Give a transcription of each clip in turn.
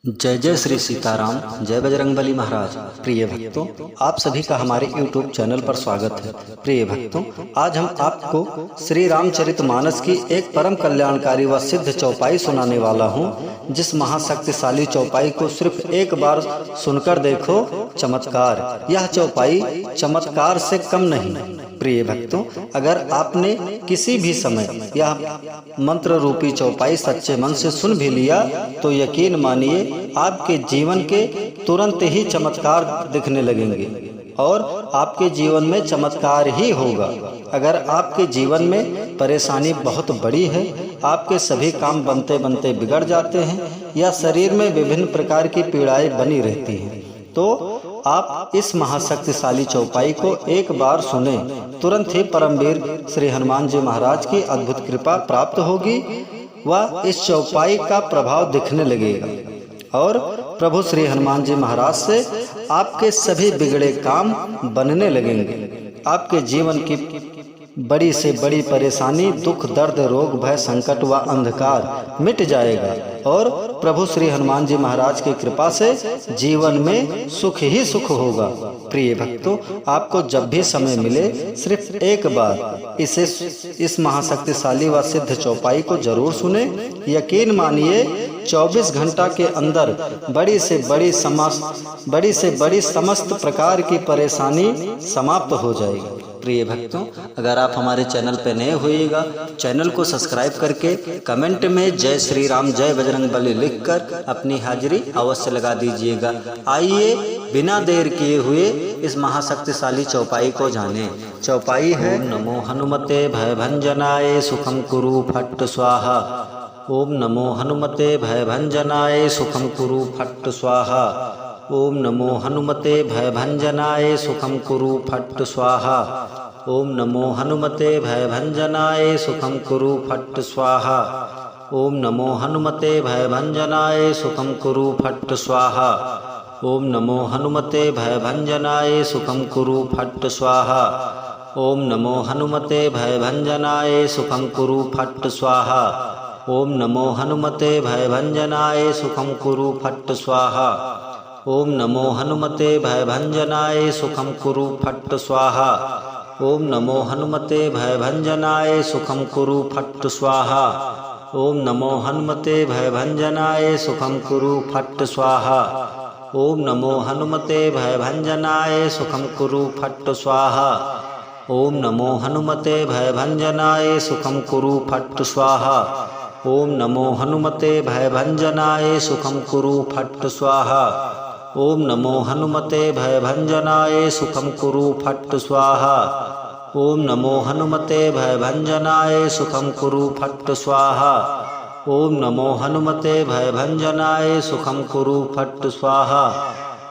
जय जय श्री सीताराम, जय बजरंगबली महाराज। प्रिय भक्तों, आप सभी का हमारे YouTube चैनल पर स्वागत है। प्रिय भक्तों, आज हम आपको श्री रामचरितमानस की एक परम कल्याणकारी व सिद्ध चौपाई सुनाने वाला हूँ, जिस महाशक्तिशाली चौपाई को सिर्फ एक बार सुनकर देखो चमत्कार। यह चौपाई चमत्कार से कम नहीं। प्रिय भक्तों, अगर आपने किसी भी समय यह मंत्र रूपी चौपाई सच्चे मन से सुन भी लिया तो यकीन मानिए आपके जीवन के तुरंत ही चमत्कार दिखने लगेंगे और आपके जीवन में चमत्कार ही होगा। अगर आपके जीवन में परेशानी बहुत बड़ी है, आपके सभी काम बनते बनते बिगड़ जाते हैं या शरीर में विभिन्न प्रकार की पीड़ाएं बनी रहती हैं, तो आप इस महाशक्तिशाली चौपाई को एक बार सुने, तुरंत ही परमवीर श्री हनुमान जी महाराज की अद्भुत कृपा प्राप्त होगी व इस चौपाई का प्रभाव दिखने लगेगा और प्रभु श्री हनुमान जी महाराज से आपके सभी बिगड़े काम बनने लगेंगे। आपके जीवन की बड़ी से बड़ी परेशानी, दुख, दर्द, रोग, भय, संकट व अंधकार मिट जाएगा और प्रभु श्री हनुमान जी महाराज की कृपा से जीवन में सुख ही सुख होगा। प्रिय भक्तों, आपको जब भी समय मिले सिर्फ एक बार इस महाशक्तिशाली व सिद्ध चौपाई को जरूर सुने। यकीन मानिए 24 घंटा के अंदर बड़ी से बड़ी समस्त प्रकार की परेशानी समाप्त हो जाएगी। प्रिय भक्तों, अगर आप हमारे चैनल पर नए होइएगा, चैनल को सब्सक्राइब करके कमेंट में जय श्री राम, जय बजरंगबली लिखकर अपनी हाजिरी अवश्य लगा दीजिएगा। आइए बिना देर किए हुए इस महाशक्तिशाली चौपाई को जानें। चौपाई है: नमो हनुमते भयभंजनाय सुखम कुरु फट्ट स्वाहा। ओम नमो हनुमते भयभंजनाय सुखम कुरु फट्ट स्वाहा। ओम नमो हनुमते भयभंजनाय सुखम कुरु फट्ट स्वाहा। ओम नमो हनुमते भयभंजनाय सुखम कुरु फट्ट स्वाहा। ओम नमो हनुमते भयभंजनाय सुखम कुरु फट्ट स्वाहा। ओम नमो हनुमते भयभंजनाय सुखम कुरु फट्ट स्वाहा। ओम नमो हनुमते भयभंजनाय सुखम कुरु फट्ट स्वाहा। ओम नमो हनुमते भयभंजनाय सुखम कुरु फट्ट स्वाहा। ओम नमो हनुमते भयभंजनाय सुखम कुरु फट्ट स्वाहा। ओम नमो हनुमते भयभंजनाय सुखम कुरु फट्ट स्वाहा। ओम नमो हनुमते भयभंजनाय सुखम कुरु फट्ट स्वाहा। ओम नमो हनुमते भयभंजनाय सुखम कुरु फट्ट स्वाहा। ओम नमो हनुमते भयभंजनाय सुखम कुरु फट्ट स्वाहा। ओम नमो हनुमते भयभंजनाय सुखम कुरु फट्ट स्वाहा। ओम नमो हनुमते भयभंजनाय सुखम कुरु फट्ट स्वाहा। ओम नमो हनुमते भयभंजनाय सुखम कुरु फट्ट स्वाहा। ओम नमो हनुमते भयभंजनाय सुखम कुरु फट्ट स्वाहा। ओम नमो हनुमते भयभंजनाय सुखम कुरु फट्ट स्वाहा।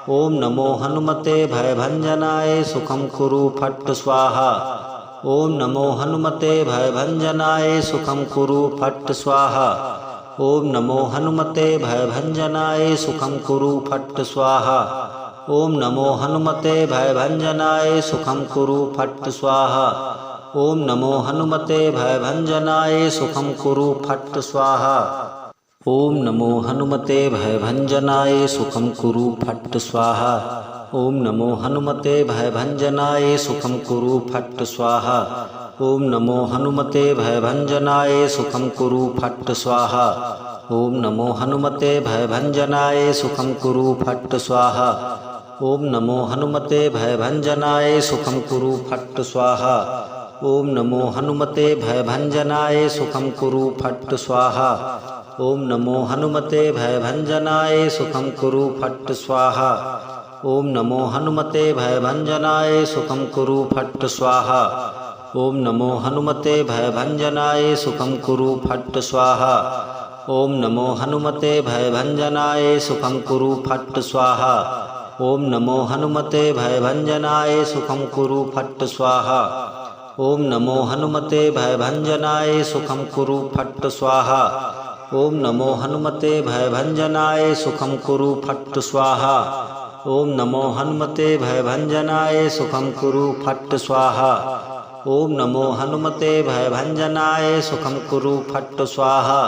ओम नमो हनुमते भयभंजनाय सुखम कुरु फट्ट स्वाहा। ओम नमो हनुमते भयभंजनाय सुखम कुरु फट्ट स्वाहा। ओम नमो हनुमते भयभंजनाय सुखम कुरु फट्ट स्वाहा। ओम नमो हनुमते भयभंजनाय सुखम कुरु फट्ट स्वाहा। ओम नमो हनुमते भयभंजनाय सुखम कुरु फट्ट स्वाहा। ओम नमो हनुमते भयभंजनाय सुखम कुरु फट्ट स्वाहा। ओम नमो हनुमते भयभंजनाय सुखम कुरु फट्ट स्वाहा। ओम नमो हनुमते भयभंजनाय सुखम कुरु फट्ट स्वाहा। ओम नमो हनुमते भयभंजनाय सुखम कुरु फट्ट स्वाहा। ओम नमो हनुमते भयभंजनाय सुखम कुरु फट्ट स्वाहा। ओम नमो हनुमते भयभंजनाय सुखम कुरु फट्ट स्वाहा। ओम नमो हनुमते भयभंजनाय सुखम कुरु फट्ट स्वाहा। ओम नमो हनुमते भयभंजनाय सुखम कुरु फट्ट स्वाहा। ओम नमो हनुमते भयभंजनाय सुखम कुरु फट्ट स्वाहा। ओम नमो हनुमते भयभंजनाय सुखम कुरु फट्ट स्वाहा। ओम नमो हनुमते भयभंजनाय सुखम कुरु फट्ट स्वाहा। ओम नमो हनुमते भयभंजनाय सुखम कुरु फट्ट स्वाहा। ओम नमो हनुमते भयभंजनाय सुखम कुरु फट्ट स्वाहा। ओम नमो हनुमते भयभंजनाय सुखम कुरु फट्ट स्वाहा।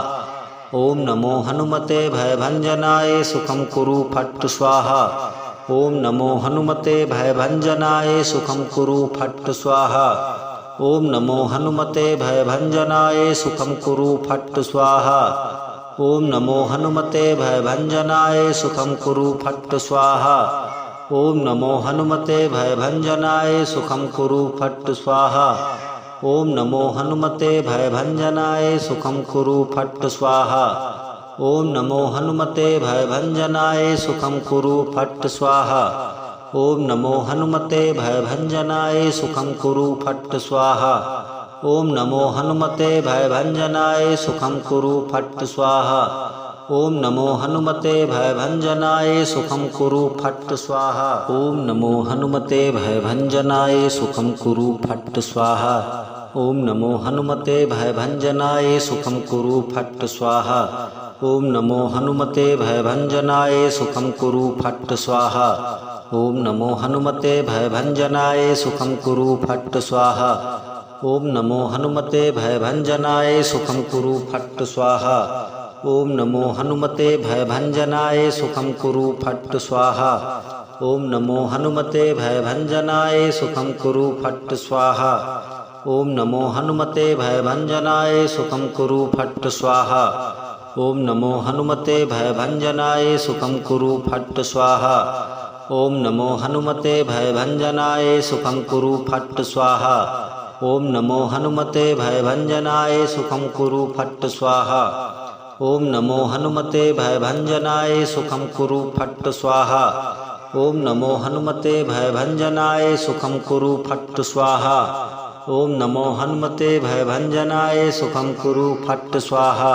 ओम नमो हनुमते भयभंजनाय सुखम कुरु फट् स्वाहा। ओम नमो हनुमते भयभंजनाय सुखम कुरु फट् स्वाहा। ओम नमो हनुमते भयभंजनाय सुखम कुरु फट् स्वाहा। ओम नमो हनुमते भयभंजनाय सुखम कुरु फट् स्वाहा। ओम नमो हनुमते भयभंजनाय सुखम कुरु फट् स्वाहा। ओम नमो हनुमते भयभंजनाय सुखम कुरु फट् स्वाहा। ओम नमो हनुमते भयभंजनाय सुखम कुरु फट् स्वाहा। ओम नमो हनुमते भयभंजनाय सुखम कुरु फट् स्वाहा। ओम नमो हनुमते भयभंजनाय सुखम कुरु फट् स्वाहा। ओम नमो हनुमते भयभंजनाय सुखम कुरु फट् स्वाहा। ओम नमो हनुमते भयभंजनाय सुखम कुरु फट् स्वाहा। ओम नमो हनुमते भयभंजनाय सुखम कुरु फट् स्वाहा। ओम नमो हनुमते भयभंजनाय सुखम कुरु फट् स्वाहा। ओम नमो हनुमते भयभंजनाय सुखम कुरु फट् स्वाहा। ओम नमो हनुमते भयभंजनाय सुखम कुरु फट् स्वाहा। ओम नमो हनुमते भयभंजनाय सुखम कुरु फट् स्वाहा। ओम नमो हनुमते भयभंजनाय सुखम कुरु फट् स्वाहा। ओम नमो हनुमते भयभंजनाय सुखम कुरु फट् स्वाहा। ओम नमो हनुमते भयभंजनाय सुखम कुरु फट् स्वाहा। ओम नमो हनुमते भयभंजनाय सुखम कुरु फट् स्वाहा। ओम नमो हनुमते भयभंजनाय सुखम कुरु फट् स्वाहा। ओम नमो हनुमते भयभंजनाय सुखम कुरु फट् स्वाहा। ओम नमो हनुमते भयभंजनाय सुखम कुरु फट् स्वाहा। ओम नमो हनुमते भयभंजनाय सुखम कुरु फट् स्वाहा।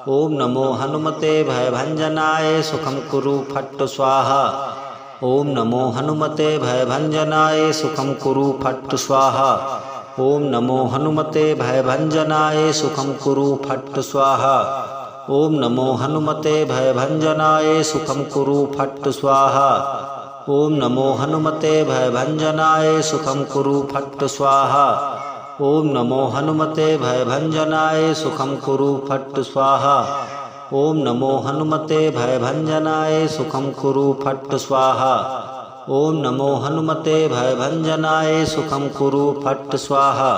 ओम नमो हनुमते भयभंजनाय सुखम कुरु फट् स्वाहा। ओम नमो हनुमते भयभंजनाय सुखम कुरु फट् स्वाहा। ओम नमो हनुमते भयभंजनाय सुखम कुरु फट् स्वाहा। ओम नमो हनुमते भयभंजनाय सुखम कुरु फट् स्वाहा। ओम नमो हनुमते भयभंजनाय सुखम कुरु फट् स्वाहा। ओम नमो हनुमते भयभंजनाय सुखम कुरु फट् स्वाहा। ओम नमो हनुमते भयभंजनाय सुखम कुरु फट् स्वाहा। ओम नमो हनुमते भयभंजनाय सुखम कुरु फट् स्वाहा। ओम नमो हनुमते भयभंजनाय सुखम कुरु फट् स्वाहा।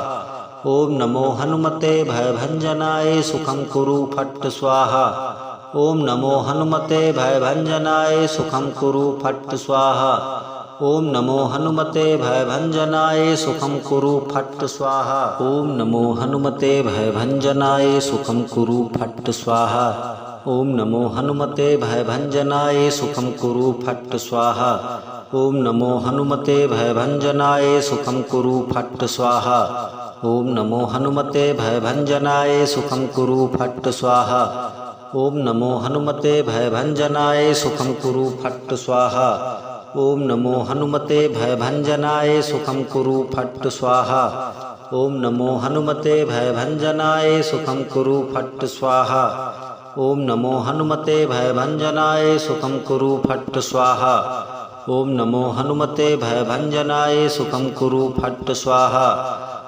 ओम नमो हनुमते भयभंजनाय सुखम कुरु फट् स्वाहा। ओम नमो हनुमते भयभंजनाय सुखम कुरु फट् स्वाहा। ओम नमो हनुमते भयभंजनाय सुखम कुरु फट् स्वाहा। ओम नमो हनुमते भयभंजनाय सुखम कुरु फट् स्वाहा। ओम नमो हनुमते भयभंजनाय सुखम कुरु फट् स्वाहा। ओम नमो हनुमते भयभंजनाय सुखम कुरु फट् स्वाहा। ओम नमो हनुमते भयभंजनाय सुखम कुरु फट् स्वाहा। ओम नमो हनुमते भयभंजनाय सुखम कुरु फट् स्वाहा। ओम नमो हनुमते भयभंजनाय सुखम कुरु फट् स्वाहा। ओम नमो हनुमते भयभंजनाय सुखम कुरु फट् स्वाहा। ओम नमो हनुमते भयभंजनाय सुखम कुरु फट् स्वाहा।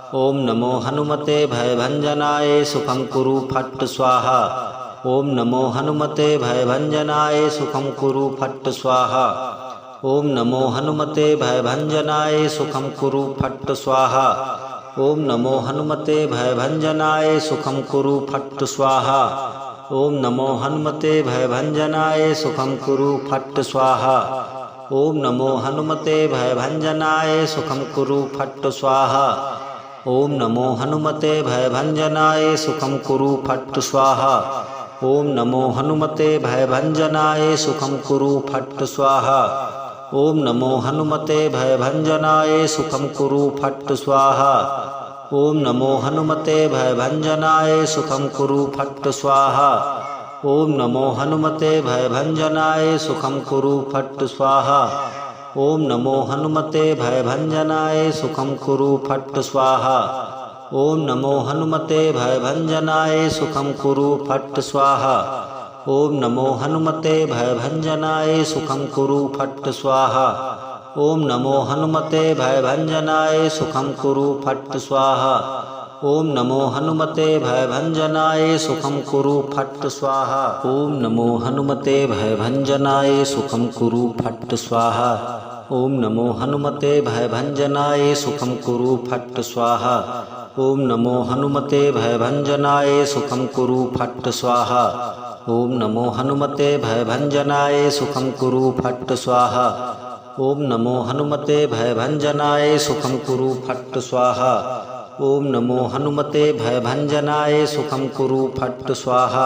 ओम नमो हनुमते भयभंजनाय सुखम कुरु फट् स्वाहा। ओम नमो हनुमते भयभंजनाय सुखम कुरु फट् स्वाहा। ओम नमो हनुमते भयभंजनाय सुखम कुरु फट् स्वाहा। ओम नमो हनुमते भयभंजनाय सुखम कुरु फट् स्वाहा। ओम नमो हनुमते भयभंजनाय सुखम कुरु फट् स्वाहा। ओम नमो हनुमते भयभंजनाय सुखम कुरु फट् स्वाहा। ओम नमो हनुमते भयभंजनाय सुखम कुरु फट् स्वाहा। ओम नमो हनुमते भयभंजनाय सुखम कुरु फट् स्वाहा। ओम नमो हनुमते भयभंजनाय सुखम कुरु फट् स्वाहा। ओम नमो हनुमते भयभंजनाय सुखम कुरु फट् स्वाहा। ओम नमो हनुमते भयभंजनाय सुखम कुरु फट् स्वाहा। ओम नमो हनुमते भयभंजनाय सुखम कुरु फट् स्वाहा। ओम नमो हनुमते भयभंजनाय सुखम कुरु फट् स्वाहा। ओम नमो हनुमते भयभंजनाय सुखम कुरु फट् स्वाहा। ओम नमो हनुमते भयभंजनाय सुखम कुरु फट् स्वाहा। ओम नमो हनुमते भयभंजनाय सुखम कुरु फट् स्वाहा। ओम नमो हनुमते भयभंजनाय सुखम कुरु फट् स्वाहा। ओम नमो हनुमते भयभंजनाय सुखम कुरु फट् स्वाहा। ओम नमो हनुमते भयभंजनाय सुखम कुरु फट् स्वाहा। ओम नमो हनुमते भयभंजनाय सुखम कुरु फट् स्वाहा। ओम नमो हनुमते भयभंजनाय सुखम कुरु फट् स्वाहा। ओम नमो हनुमते भयभंजनाय सुखम कुरु फट् स्वाहा।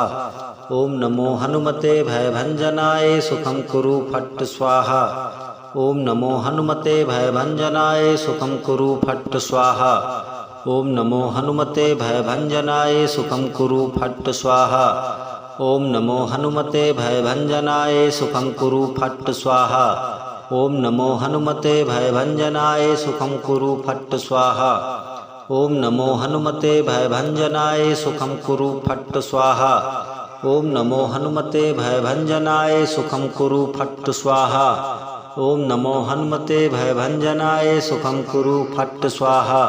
ओम नमो हनुमते भयभंजनाय सुखम कुरु फट् स्वाहा। ओम नमो हनुमते भयभंजनाय सुखम कुरु फट् स्वाहा। ओम नमो हनुमते भयभंजनाय सुखम कुरु फट् स्वाहा। ओम नमो हनुमते भयभंजनाय सुखम कुरु फट् स्वाहा। ओम नमो हनुमते भयभंजनाय सुखम कुरु फट् स्वाहा। ओम नमो हनुमते भयभंजनाय सुखम कुरु फट् स्वाहा। ओम नमो हनुमते भयभंजनाय सुखम कुरु फट् स्वाहा। ओम नमो हनुमते भयभंजनाय सुखम कुरु फट् स्वाहा।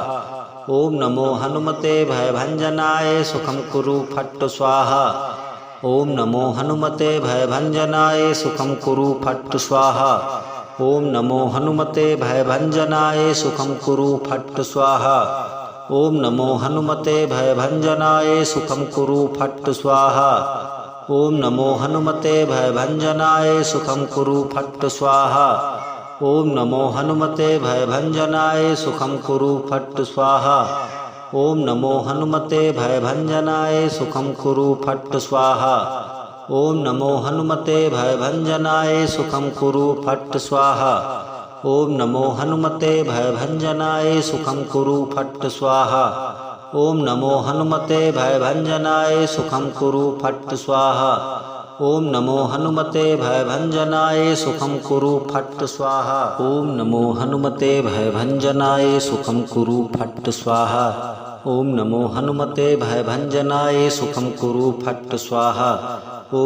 ओम नमो हनुमते भयभंजनाय सुखम कुरु फट् स्वाहा। ओम नमो हनुमते भयभंजनाय सुखम कुरु फट् स्वाहा। ओम नमो हनुमते भयभंजनाय सुखम कुरु फट् स्वाहा। ओम नमो हनुमते भयभंजनाय सुखम कुरु फट् स्वाहा। ओम नमो हनुमते भयभंजनाय सुखम कुरु फट् स्वाहा। ओम नमो हनुमते भयभंजनाय सुखम कुरु फट् स्वाहा। ओम नमो हनुमते भयभंजनाय सुखम कुरु फट् स्वाहा। ओम नमो हनुमते भयभंजनाय सुखम कुरु फट् स्वाहा। ओम नमो हनुमते भयभंजनाय सुखम कुरु फट् स्वाहा। ओम नमो हनुमते भयभंजनाय सुखम कुरु फट् स्वाहा। ओम नमो हनुमते भयभंजनाय सुखम कुरु फट् स्वाहा। ओम नमो हनुमते भयभंजनाय सुखम कुरु फट् स्वाहा। ओम नमो हनुमते भयभंजनाय सुखम कुरु फट् स्वाहा।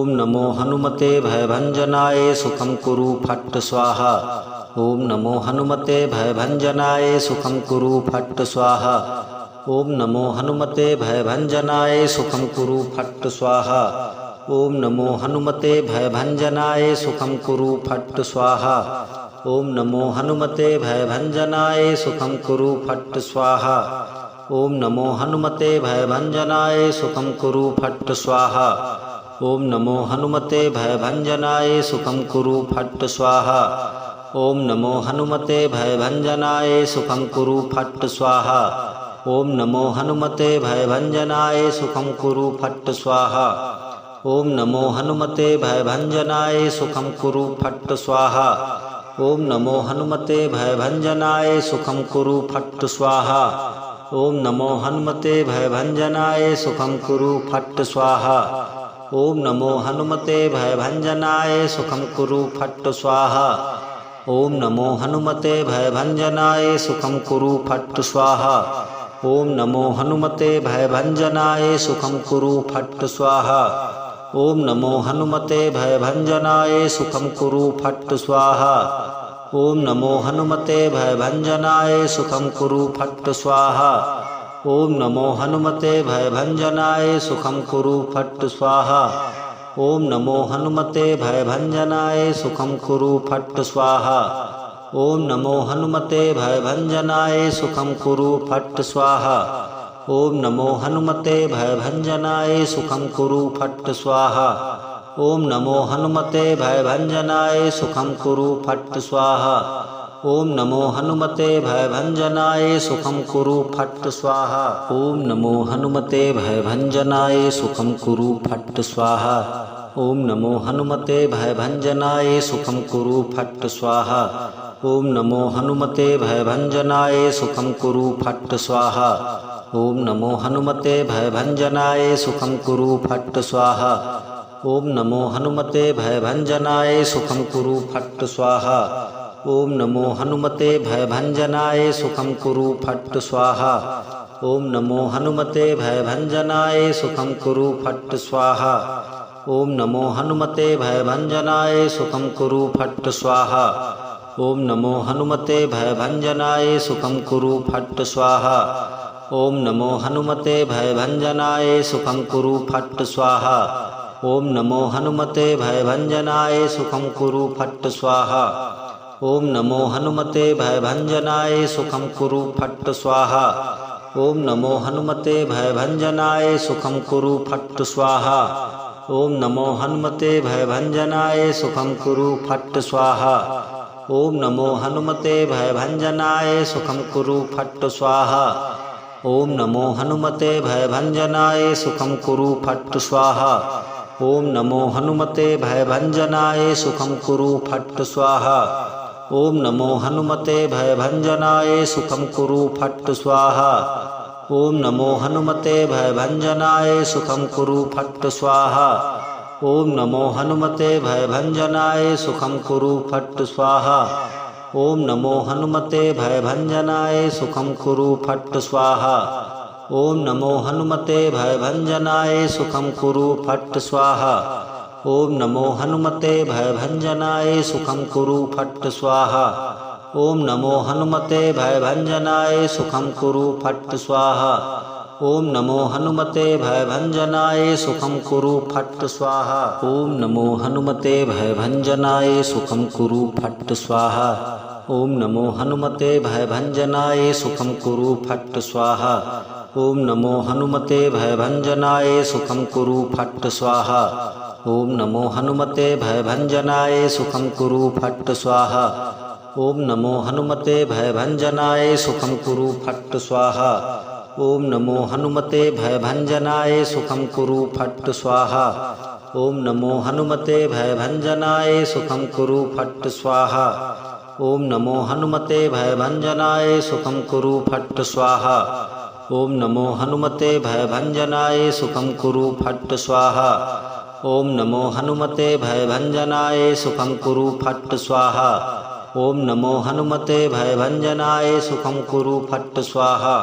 ओम नमो हनुमते भयभंजनाय सुखम कुरु फट् स्वाहा। ओम नमो हनुमते भयभंजनाय सुखम कुरु फट् स्वाहा। ओम नमो हनुमते भयभंजनाय सुखम कुरु फट् स्वाहा। ओम नमो हनुमते भयभंजनाय सुखम कुरु फट् स्वाहा। ओम नमो हनुमते भयभंजनाय सुखम कुरु फट् स्वाहा। ओम नमो हनुमते भयभंजनाय सुखम कुरु फट् स्वाहा। ओम नमो हनुमते भयभंजनाय सुखम कुरु फट् स्वाहा। ओम नमो हनुमते भयभंजनाय सुखम कुरु फट् स्वाहा। ओम नमो हनुमते भयभंजनाय सुखम कुरु फट् स्वाहा। ओम नमो हनुमते भयभंजनाय सुखम कुरु फट् स्वाहा। ओम नमो हनुमते भयभंजनाय सुखम कुरु फट् स्वाहा। ओम नमो हनुमते भयभंजनाय सुखम कुरु फट् स्वाहा। ओम नमो हनुमते भयभंजनाय सुखम कुरु फट् स्वाहा। ओम नमो हनुमते भयभंजनाय सुखम कुरु फट् स्वाहा। ओम नमो हनुमते भयभंजनाय सुखम कुरु फट् स्वाहा। ओम नमो हनुमते भयभंजनाय सुखम कुरु फट् स्वाहा। ओम नमो हनुमते भयभंजनाय सुखम कुरु फट् स्वाहा। ओम नमो हनुमते भयभंजनाय सुखम कुरु फट् स्वाहा। ओम नमो हनुमते भयभंजनाय सुखम कुरु फट् स्वाहा। ओम नमो हनुमते भयभंजनाय सुखम कुरु फट् स्वाहा। ओम नमो हनुमते भयभंजनाय सुखम कुरु फट् स्वाहा। ओम नमो हनुमते भयभंजनाय सुखम कुरु फट् स्वाहा। ओम नमो हनुमते भयभंजनाय सुखम कुरु फट् स्वाहा। ओम नमो हनुमते भयभंजनाय सुखम कुरु फट् स्वाहा। ओम नमो हनुमते भयभंजनाय सुखम कुरु फट् स्वाहा। ओम नमो हनुमते भयभंजनाय सुखम कुरु फट् स्वाहा। ओम नमो हनुमते भयभंजनाय सुखम कुरु फट् स्वाहा। ओम नमो हनुमते भयभंजनाय सुखम कुरु फट् स्वाहा। ओम नमो हनुमते भयभंजनाय सुखम कुरु फट् स्वाहा। ओम नमो हनुमते भयभंजनाय सुखम कुरु फट् स्वाहा। ओम नमो हनुमते भयभंजनाय सुखम कुरु फट् स्वाहा। ओम नमो हनुमते भयभंजनाय सुखम कुरु फट् स्वाहा। ओम नमो हनुमते भयभंजनाय सुखं कुरु फट् स्वाहा। ओम नमो हनुमते भयभंजनाय सुखं कुरु फट् स्वाहा। ओम नमो हनुमते भयभंजनाय सुखं कुरु फट् स्वाहा। ओम नमो हनुमते भयभंजनाय सुखं कुरु फट् स्वाहा। ओम नमो हनुमते भयभंजनाय सुखं कुरु फट् स्वाहा। ओम नमो हनुमते भयभंजनाय सुखं कुरु फट् स्वाहा। ओम नमो हनुमते भयभंजनाय सुखं कुरु फट् स्वाहा। ओम नमो हनुमते भयभंजनाय सुखं कुरु फट् स्वाहा। ओम नमो हनुमते भयभंजनाय सुखं कुरु फट् स्वाहा। ओम नमो हनुमते भयभंजनाय सुखं कुरु फट् स्वाहा। ओम नमो हनुमते भयभंजनाय सुखं कुरु फट् स्वाहा। ओम नमो हनुमते भयभंजनाय सुखं कुरु फट् स्वाहा। ओम नमो हनुमते भयभंजनाय सुखं कुरु फट् स्वाहा। ओम नमो हनुमते भयभंजनाय सुखं कुरु फट् स्वाहा। ओम नमो हनुमते भयभंजनाय सुखं कुरु फट् स्वाहा। ओम नमो हनुमते भयभंजनाय सुखं कुरु फट् स्वाहा। ओम नमो हनुमते भयभंजनाय सुखं कुरु फट् स्वाहा। ओम नमो हनुमते भयभंजनाय सुखं कुरु फट् स्वाहा। ओम नमो हनुमते भयभंजनाय सुखं कुरु फट् स्वाहा। ओम नमो हनुमते भयभंजनाय सुखं कुरु फट् स्वाहा। ओम नमो हनुमते भयभंजनाय सुखं कुरु फट् स्वाहा। ओम नमो हनुमते भयभंजनाय सुखं कुरु फट् स्वाहा। ओम नमो हनुमते भयभंजनाय सुखं कुरु फट् स्वाहा। ओम नमो हनुमते भयभंजनाय सुखं कुरु फट् स्वाहा। ओम नमो हनुमते भयभंजनाय सुखं कुरु फट् स्वाहा। ओम नमो हनुमते भयभंजनाय सुखं कुरु फट् स्वाहा। ओम नमो हनुमते भयभंजनाय सुखं कुरु फट् स्वाहा। ओम नमो हनुमते भयभंजनाय सुखं कुरु फट् स्वाहा।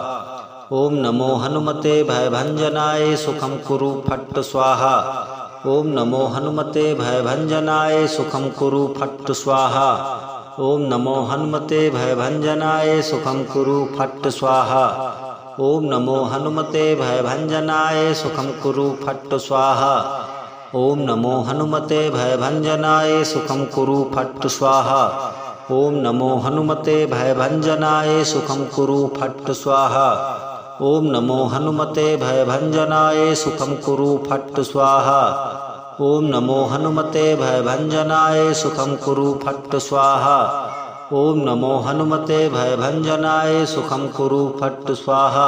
ओम नमो हनुमते भयभंजनाय सुखं कुरु फट् स्वाहा। ओम नमो हनुमते भयभंजनाय सुखं कुरु फट् स्वाहा। ओम नमो हनुमते भयभंजनाय सुखं कुरु फट् स्वाहा। ओम नमो हनुमते भयभंजनाय सुखं कुरु फट् स्वाहा। ओम नमो हनुमते भयभंजनाय सुखं कुरु फट् स्वाहा। ओम नमो हनुमते भयभंजनाय सुखं कुरु फट् स्वाहा। ओम नमो हनुमते भयभंजनाय सुखं कुरु फट् स्वाहा। ओम नमो हनुमते भयभंजनाय सुखं कुरु फट् स्वाहा। ओम नमो हनुमते भयभंजनाय सुखं कुरु फट् स्वाहा।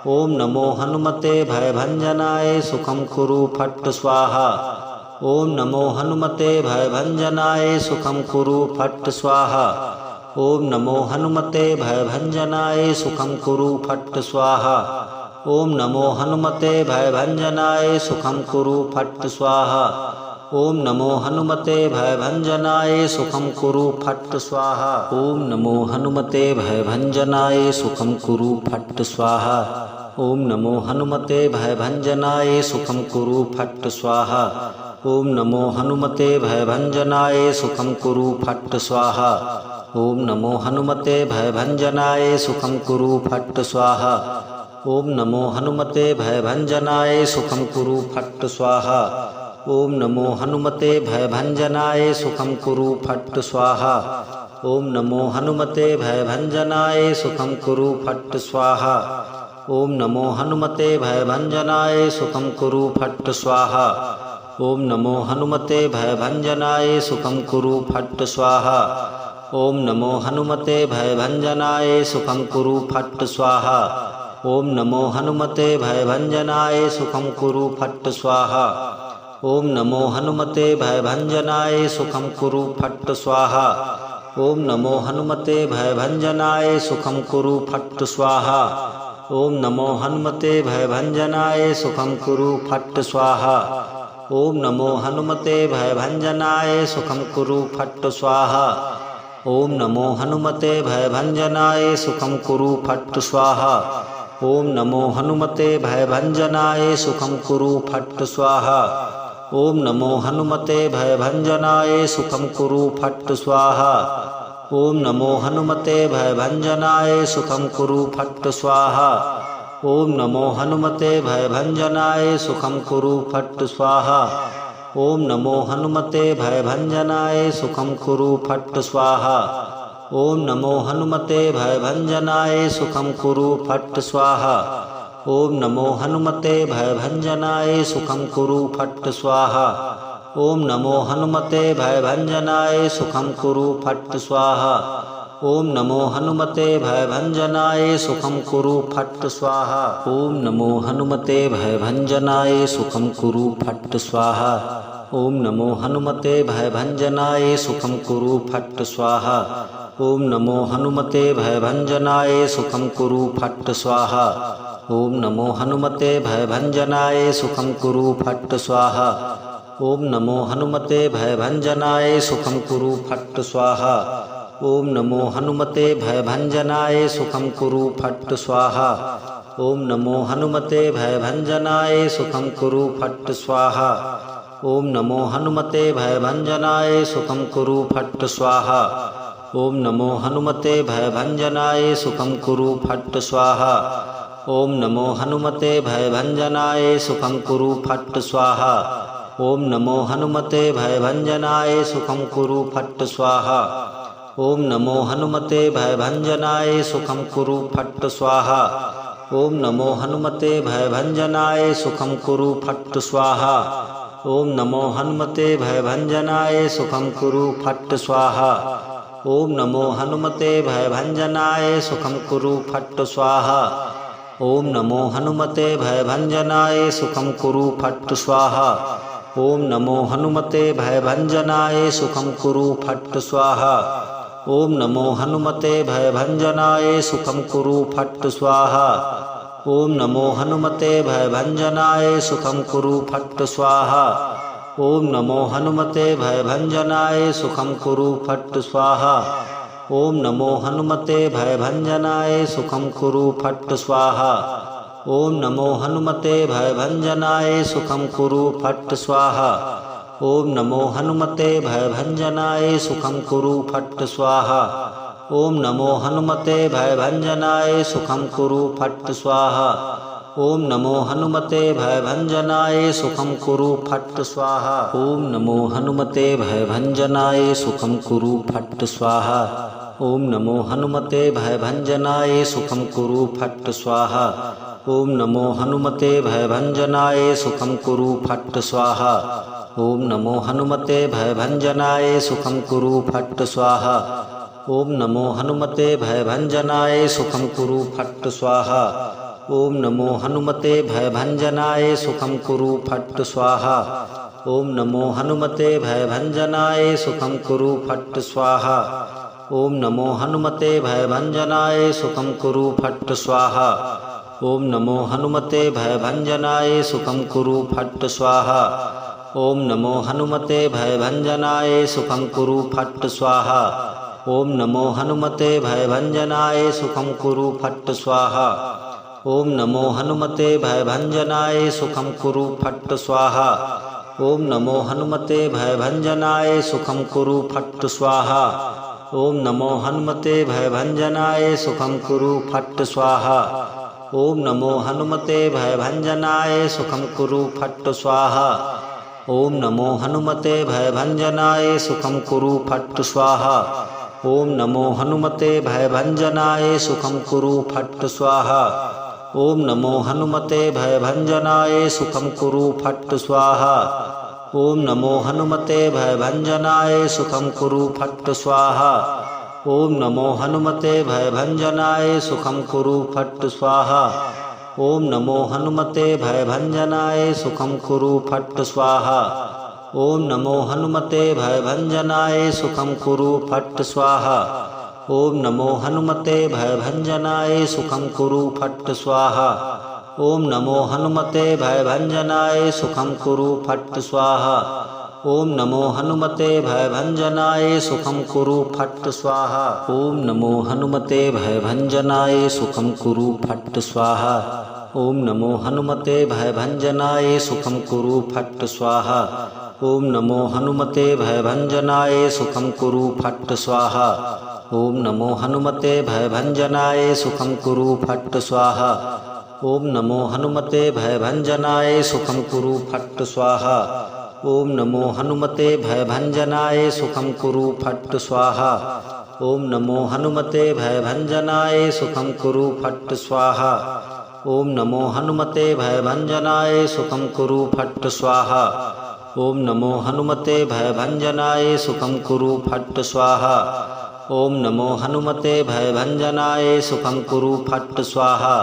ओम नमो हनुमते भयभंजनाय सुखं कुरु फट् स्वाहा। ओम नमो हनुमते भयभंजनाय सुखं कुरु फट् स्वाहा। ओम नमो हनुमते भयभंजनाय सुखं कुरु फट् स्वाहा। ओम नमो हनुमते भयभंजनाय सुखं कुरु फट् स्वाहा। ओम नमो हनुमते भयभंजनाय सुखं कुरु फट् स्वाहा। ओम नमो हनुमते भयभंजनाय सुखं कुरु फट् स्वाहा। ओम नमो हनुमते भयभंजनाय सुखं कुरु फट् स्वाहा। ओम नमो हनुमते भयभंजनाय सुखं कुरु फट् स्वाहा। ओम नमो हनुमते भयभंजनाय सुखं कुरु फट् स्वाहा। ओम नमो हनुमते भयभंजनाय सुखं कुरु फट् स्वाहा। ओम नमो हनुमते भयभंजनाय सुखं कुरु फट् स्वाहा। ओम नमो हनुमते भयभंजनाय सुखं कुरु फट् स्वाहा। ओम नमो हनुमते भयभंजनाय सुखं कुरु फट् स्वाहा। ओम नमो हनुमते भयभंजनाय सुखं कुरु फट् स्वाहा। ओम नमो हनुमते भयभंजनाय सुखं कुरु फट् स्वाहा। ओम नमो हनुमते भयभंजनाय सुखं कुरु फट् स्वाहा। ओम नमो हनुमते भयभंजनाय सुखं कुरु फट् स्वाहा। ओम नमो हनुमते भयभंजनाय सुखं कुरु फट् स्वाहा। ओम नमो हनुमते भयभंजनाय सुखं कुरु फट् स्वाहा। ओम नमो हनुमते भयभंजनाय सुखं कुरु फट् स्वाहा। ओम नमो हनुमते भयभंजनाय सुखं कुरु फट् स्वाहा। ओम नमो हनुमते भयभंजनाय सुखं कुरु फट् स्वाहा। ओम नमो हनुमते भयभंजनाय सुखं कुरु फट् स्वाहा। ओम नमो हनुमते भयभंजनाय सुखम कुरु फट् स्वाहा। ओम नमो हनुमते भयभंजनाय सुखम कुरु फट् स्वाहा। ओम नमो हनुमते भयभंजनाय सुखम कुरु फट् स्वाहा। ओम नमो हनुमते भयभंजनाय सुखम कुरु फट् स्वाहा। ओम नमो हनुमते भयभंजनाय सुखम कुरु फट् स्वाहा। ओम नमो हनुमते भयभंजनाय सुखम कुरु फट् स्वाहा। ओम नमो हनुमते भयभंजनाय सुखम कुरु फट् स्वाहा। ओम नमो हनुमते भयभंजनाय सुखम कुरु फट् स्वाहा। ओम नमो हनुमते भयभंजनाय सुखम कुरु फट् स्वाहा। ओम नमो हनुमते भयभंजनाय सुखम कुरु फट् स्वाहा। ओम नमो हनुमते भयभंजनाय सुखम कुरु फट् स्वाहा। ओम नमो हनुमते भयभंजनाय सुखम कुरु फट् स्वाहा। ओम नमो हनुमते भयभंजनाय सुखम कुरु फट् स्वाहा। ओम नमो हनुमते भयभंजनाय सुखम कुरु फट् स्वाहा। ओम नमो हनुमते भयभंजनाय सुखम कुरु फट् स्वाहा। ओम नमो हनुमते भयभंजनाय सुखम कुरु फट् स्वाहा। ओम नमो हनुमते भयभंजनाय सुखम कुरु फट् स्वाहा। ओम नमो हनुमते भयभंजनाय सुखम कुरु फट् स्वाहा। ओम नमो हनुमते भयभंजनाय सुखम कुरु फट् स्वाहा। ओम नमो हनुमते भयभंजनाय सुखम कुरु फट् स्वाहा। ओम नमो हनुमते भयभंजनाय सुखम कुरु फट् स्वाहा। ओम नमो हनुमते भयभंजनाय सुखम कुरु फट् स्वाहा। ओम नमो हनुमते भयभंजनाय सुखम कुरु फट् स्वाहा। ओम नमो हनुमते भयभंजनाय सुखम कुरु फट् स्वाहा। ओम नमो हनुमते भयभंजनाय सुखम कुरु फट् स्वाहा। ओम नमो हनुमते भयभंजनाय सुखम कुरु फट् स्वाहा। ओम नमो हनुमते भयभंजनाय सुखम कुरु फट् स्वाहा। ओम नमो हनुमते भयभंजनाय सुखम कुरु फट् स्वाहा। ओम नमो हनुमते भयभंजनाय सुखम कुरु फट् स्वाहा। ओम नमो हनुमते भयभंजनाय सुखम कुरु फट् स्वाहा। ओम नमो हनुमते भयभंजनाय सुखम कुरु फट् स्वाहा। ओम नमो हनुमते भयभंजनाय सुखम कुरु फट् स्वाहा। ओम नमो हनुमते भयभंजनाय सुखम कुरु फट् स्वाहा। ओम नमो हनुमते भयभंजनाय सुखम कुरु फट् स्वाहा। ओम नमो हनुमते भयभंजनाय सुखम कुरु फट् स्वाहा। ओम नमो हनुमते भयभंजनाय सुखम कुरु फट् स्वाहा। ओम नमो हनुमते भयभंजनाय सुखम कुरु फट् स्वाहा। ओम नमो हनुमते भयभंजनाय सुखम कुरु फट् स्वाहा। ओम नमो हनुमते भयभंजनाय सुखम कुरु फट् स्वाहा। ओम नमो हनुमते भयभंजनाय सुखम कुरु फट् स्वाहा। ओम नमो हनुमते भयभंजनाय सुखम कुरु फट् स्वाहा। ओम नमो हनुमते भयभंजनाय सुखम कुरु फट् स्वाहा। ओम नमो हनुमते भयभंजनाय सुखम कुरु फट् स्वाहा। ओम नमो हनुमते भयभंजनाय सुखम कुरु फट् स्वाहा। ओम नमो हनुमते भयभंजनाय सुखम कुरु फट् स्वाहा। ओम नमो हनुमते भयभंजनाय सुखम कुरु फट् स्वाहा। ओम नमो हनुमते भयभंजनाय सुखम कुरु फट् स्वाहा। ओम नमो हनुमते भयभंजनाय सुखम कुरु फट् स्वाहा। ओम नमो हनुमते भयभंजनाय सुखम कुरु फट् स्वाहा। ओम नमो हनुमते भयभंजनाय सुखम कुरु फट् स्वाहा। ओम नमो हनुमते भयभंजनाय सुखम कुरु फट् स्वाहा। ओम नमो हनुमते भयभंजनाय सुखम कुरु फट् स्वाहा। ओम नमो हनुमते भयभंजनाय सुखम कुरु फट् स्वाहा। ओम नमो हनुमते भयभंजनाय सुखम कुरु फट् स्वाहा। ओम नमो हनुमते भयभंजनाय सुखम कुरु फट् स्वाहा। ओम नमो हनुमते भयभंजनाय सुखम कुरु फट् स्वाहा। ओम नमो हनुमते भयभंजनाय सुखम कुरु फट् स्वाहा। ओम नमो हनुमते भयभंजनाय सुखम कुरु फट् स्वाहा। ओम नमो हनुमते भयभंजनाय सुखम कुरु फट् स्वाहा। ओम नमो हनुमते भयभंजनाय सुखम कुरु फट् स्वाहा। ओम नमो हनुमते भयभंजनाय सुखम कुरु फट् स्वाहा। ओम नमो हनुमते भयभंजनाय सुखम कुरु फट् स्वाहा। ओम नमो हनुमते भयभंजनाय सुखम कुरु फट् स्वाहा। ओम नमो हनुमते भयभंजनाय सुखम कुरु फट् स्वाहा। ओम नमो हनुमते भयभंजनाय सुखम कुरु फट् स्वाहा। ओम नमो हनुमते भयभंजनाय सुखम कुरु फट् स्वाहा।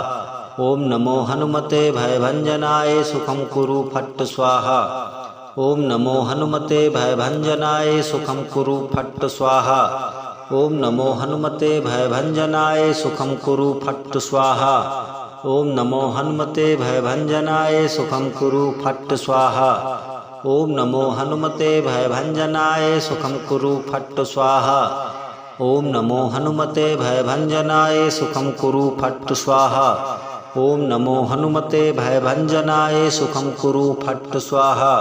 ओम नमो हनुमते भयभंजनाय सुखम कुरु फट् स्वाहा। ओम नमो हनुमते भयभंजनाय सुखम कुरु फट् स्वाहा। ओम नमो हनुमते भयभंजनाय सुखम कुरु फट् स्वाहा। ओम नमो हनुमते भयभंजनाय सुखम कुरु फट् स्वाहा। ओम नमो हनुमते भयभंजनाय सुखम कुरु फट् स्वाहा। ओम नमो हनुमते भयभंजनाय सुखम कुरु फट् स्वाहा। ओम नमो हनुमते भयभंजनाय सुखम कुरु फट् स्वाहा।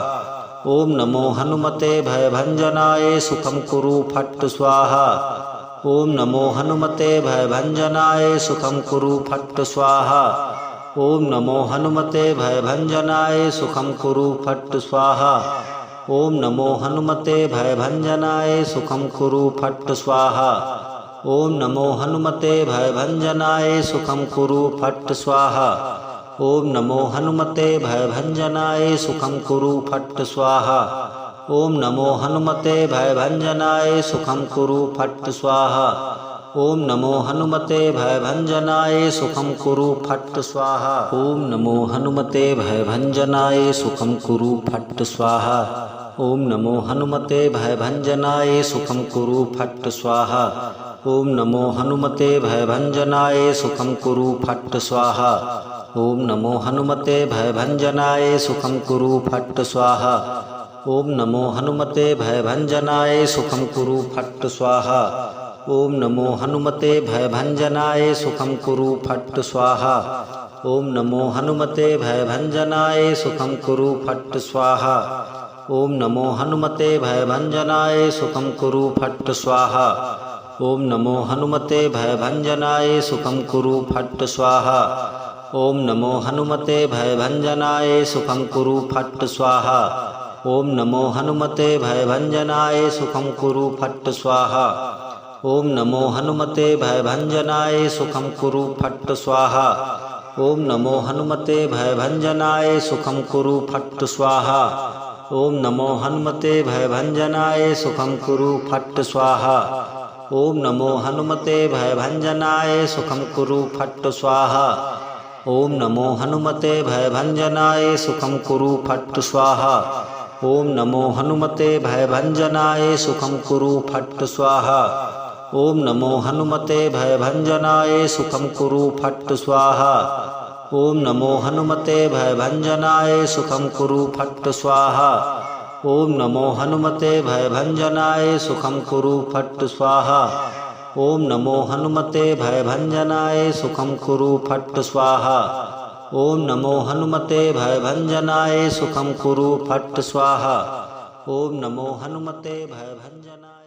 ओम नमो हनुमते भयभंजनाय सुखम कुरु फट् स्वाहा। ओम नमो हनुमते भयभंजनाय सुखम कुरु फट् स्वाहा। ओम नमो हनुमते भयभंजनाय सुखम कुरु फट् स्वाहा। ओम नमो हनुमते भयभंजनाय सुखम कुरु फट् स्वाहा। ओम नमो हनुमते भयभंजनाय सुखम कुरु फट् स्वाहा। ओम नमो हनुमते भयभंजनाय सुखम कुरु फट् स्वाहा। ओम नमो हनुमते भयभंजनाय सुखम कुरु फट् स्वाहा। ओम नमो हनुमते भयभंजनाय सुखम कुरु फट् स्वाहा। ओम नमो हनुमते भयभंजनाय सुखम कुरु फट् स्वाहा। ओम नमो हनुमते भयभंजनाय सुखम कुरु फट् स्वाहा। ओम नमो हनुमते भयभंजनाय सुखम कुरु फट् स्वाहा। ओम नमो हनुमते भयभंजनाय सुखम कुरु फट् स्वाहा। ओम नमो हनुमते भयभंजनाय सुखम कुरु फट् स्वाहा। ओम नमो हनुमते भयभंजनाय सुखम कुरु फट् स्वाहा। ओम नमो हनुमते भयभंजनाय सुखम कुरु फट् स्वाहा। ओम नमो हनुमते भयभंजनाय सुखम कुरु फट् स्वाहा। ओम नमो हनुमते भयभंजनाय सुखम कुरु फट् स्वाहा। ओम नमो हनुमते भयभंजनाय सुखम कुरु फट् स्वाहा। ओम नमो हनुमते भयभंजनाय सुखम कुरु फट् स्वाहा। ओम नमो हनुमते भयभंजनाय सुखम कुरु फट् स्वाहा। ओम नमो हनुमते भयभंजनाय सुखम कुरु फट् स्वाहा। ओम नमो हनुमते भयभंजनाय सुखम कुरु फट् स्वाहा। ओम नमो हनुमते भयभंजनाय सुखम कुरु फट् स्वाहा। ओम नमो हनुमते भयभंजनाय सुखम कुरु फट् स्वाहा। ओम नमो हनुमते भयभंजनाय सुखम कुरु फट् स्वाहा। ओम नमो हनुमते भयभंजनाय सुखम कुरु फट् स्वाहा। ओम नमो हनुमते भयभंजनाय सुखम कुरु फट् स्वाहा। ओम नमो हनुमते भयभंजनाय सुखम कुरु फट् स्वाहा। ओम नमो हनुमते भयभंजनाय सुखम कुरु फट् स्वाहा। ओम नमो हनुमते भयभंजनाय सुखम कुरु फट् स्वाहा। ओम नमो हनुमते भयभंजनाय